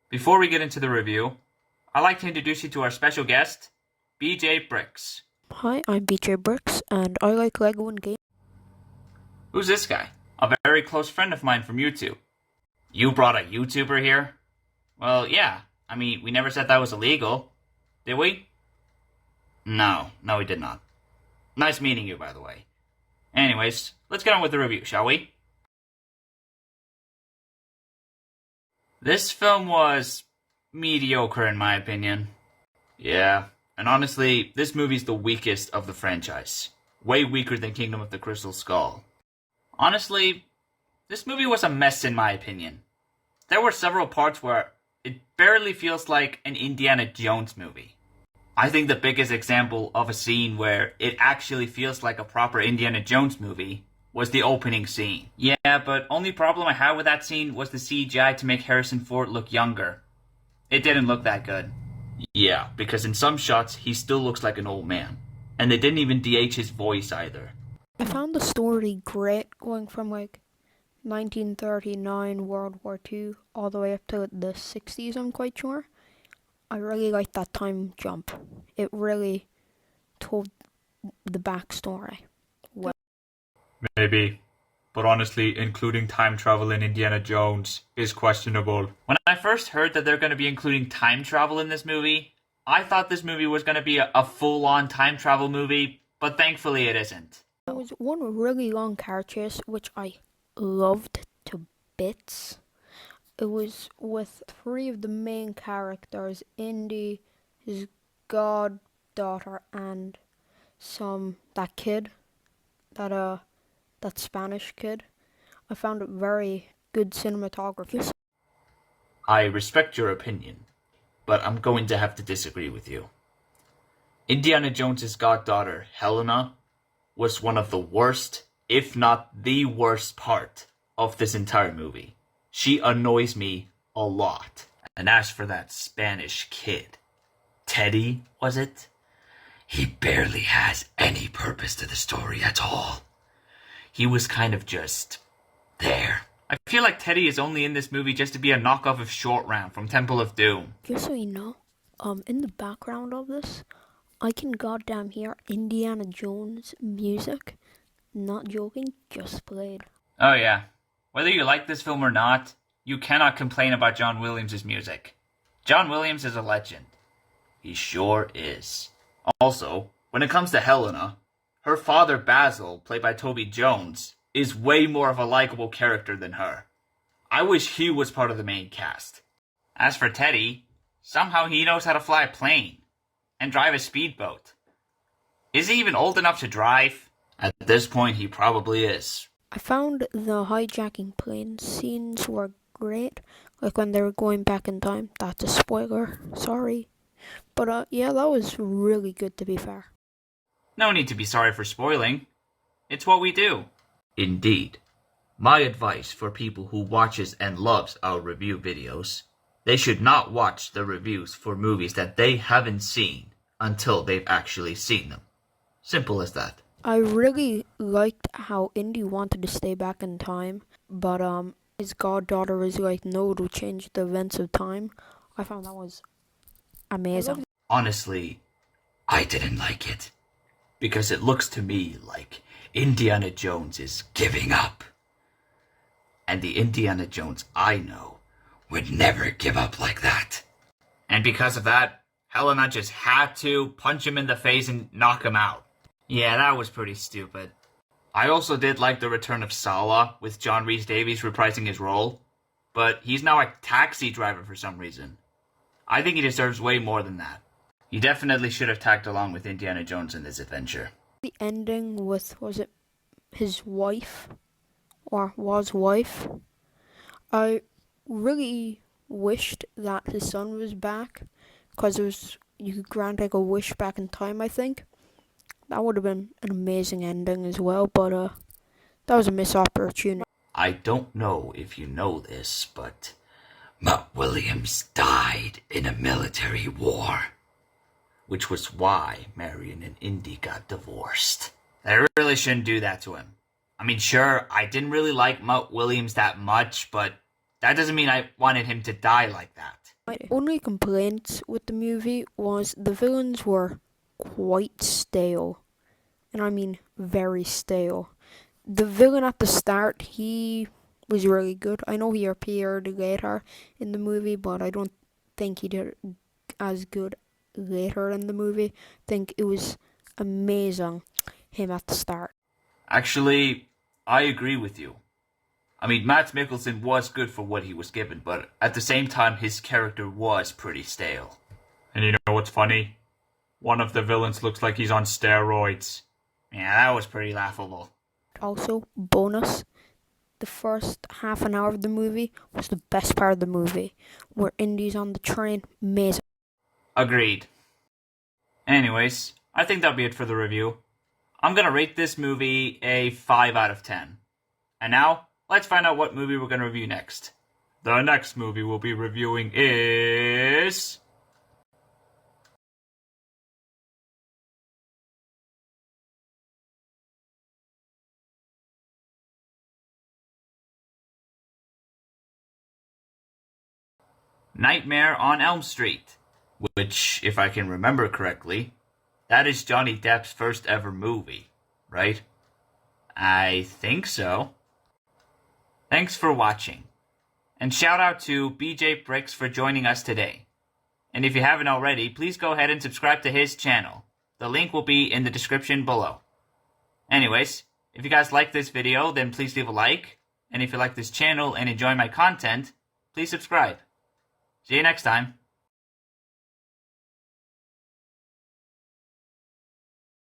Before we get into the review, I'd like to introduce you to our special guest, BJ Bricks. Hi, I'm BJ Bricks, and I like Lego and games. Who's this guy? A very close friend of mine from YouTube. You brought a YouTuber here? Well, yeah. I mean, we never said that was illegal. Did we? No, we did not. Nice meeting you, by the way. Anyways, let's get on with the review, shall we? This film was mediocre in my opinion. Yeah, and honestly, this movie's the weakest of the franchise. Way weaker than Kingdom of the Crystal Skull. Honestly, this movie was a mess in my opinion. There were several parts where it barely feels like an Indiana Jones movie. I think the biggest example of a scene where it actually feels like a proper Indiana Jones movie was the opening scene. Yeah, but only problem I had with that scene was the CGI to make Harrison Ford look younger. It didn't look that good. Yeah, because in some shots he still looks like an old man. And they didn't even DH his voice either. I found the story great, going from 1939, World War II, all the way up to the 60s, I'm quite sure. I really liked that time jump. It really told the backstory well. Maybe. But honestly, including time travel in Indiana Jones is questionable. When I first heard that they're going to be including time travel in this movie, I thought this movie was going to be a full-on time travel movie, but thankfully it isn't. There was one really long car chase, which I loved to bits. It was with three of the main characters, Indy, his goddaughter, and that kid, that Spanish kid. I found it very good cinematography. I respect your opinion, but I'm going to have to disagree with you. Indiana Jones's goddaughter, Helena, was one of the worst, if not the worst part of this entire movie. She annoys me a lot. And as for that Spanish kid, Teddy, was it? He barely has any purpose to the story at all. He was kind of just there. I feel like Teddy is only in this movie just to be a knockoff of Short Round from Temple of Doom. Just so you know, in the background of this, I can goddamn hear Indiana Jones music. Not joking, just played. Oh yeah. Whether you like this film or not, you cannot complain about John Williams' music. John Williams is a legend. He sure is. Also, when it comes to Helena, her father Basil, played by Toby Jones, is way more of a likable character than her. I wish he was part of the main cast. As for Teddy, somehow he knows how to fly a plane and drive a speedboat. Is he even old enough to drive? At this point, he probably is. I found the hijacking plane scenes were great, like when they were going back in time. That's a spoiler, sorry. But yeah, that was really good, to be fair. No need to be sorry for spoiling. It's what we do. Indeed. My advice for people who watches and loves our review videos, they should not watch the reviews for movies that they haven't seen until they've actually seen them. Simple as that. I really liked how Indy wanted to stay back in time, but his goddaughter was like, no, to change the events of time. I found that was amazing. Honestly, I didn't like it. Because it looks to me like Indiana Jones is giving up. And the Indiana Jones I know would never give up like that. And because of that, Helena just had to punch him in the face and knock him out. Yeah, that was pretty stupid. I also did like the return of Sala, with John Rhys-Davies reprising his role. But he's now a taxi driver for some reason. I think he deserves way more than that. He definitely should have tagged along with Indiana Jones in this adventure. The ending with, was it his wife? Or was wife? I really wished that his son was back, because you could grant like a wish back in time, I think. That would have been an amazing ending as well, but that was a missed opportunity. I don't know if you know this, but Mutt Williams died in a military war. Which was why Marion and Indy got divorced. I really shouldn't do that to him. I mean, sure, I didn't really like Mutt Williams that much, but that doesn't mean I wanted him to die like that. My only complaints with the movie was the villains were quite stale. And I mean very stale. The villain at the start, he was really good. I know he appeared later in the movie, but I don't think he did as good later in the movie. I think it was amazing, him at the start. Actually, I agree with you. I mean, Matt Mikkelsen was good for what he was given, but at the same time, his character was pretty stale. And you know what's funny? One of the villains looks like he's on steroids. Yeah, that was pretty laughable. Also, bonus, the first half an hour of the movie was the best part of the movie, where Indy's on the train, amazing. Agreed. Anyways, I think that'll be it for the review. I'm gonna rate this movie a 5 out of 10. And now, let's find out what movie we're gonna review next. The next movie we'll be reviewing is... Nightmare on Elm Street, which, if I can remember correctly, that is Johnny Depp's first ever movie, right? I think so. Thanks for watching. And shout out to BJ Bricks for joining us today. And if you haven't already, please go ahead and subscribe to his channel. The link will be in the description below. Anyways, if you guys like this video, then please leave a like. And if you like this channel and enjoy my content, please subscribe. See you next time.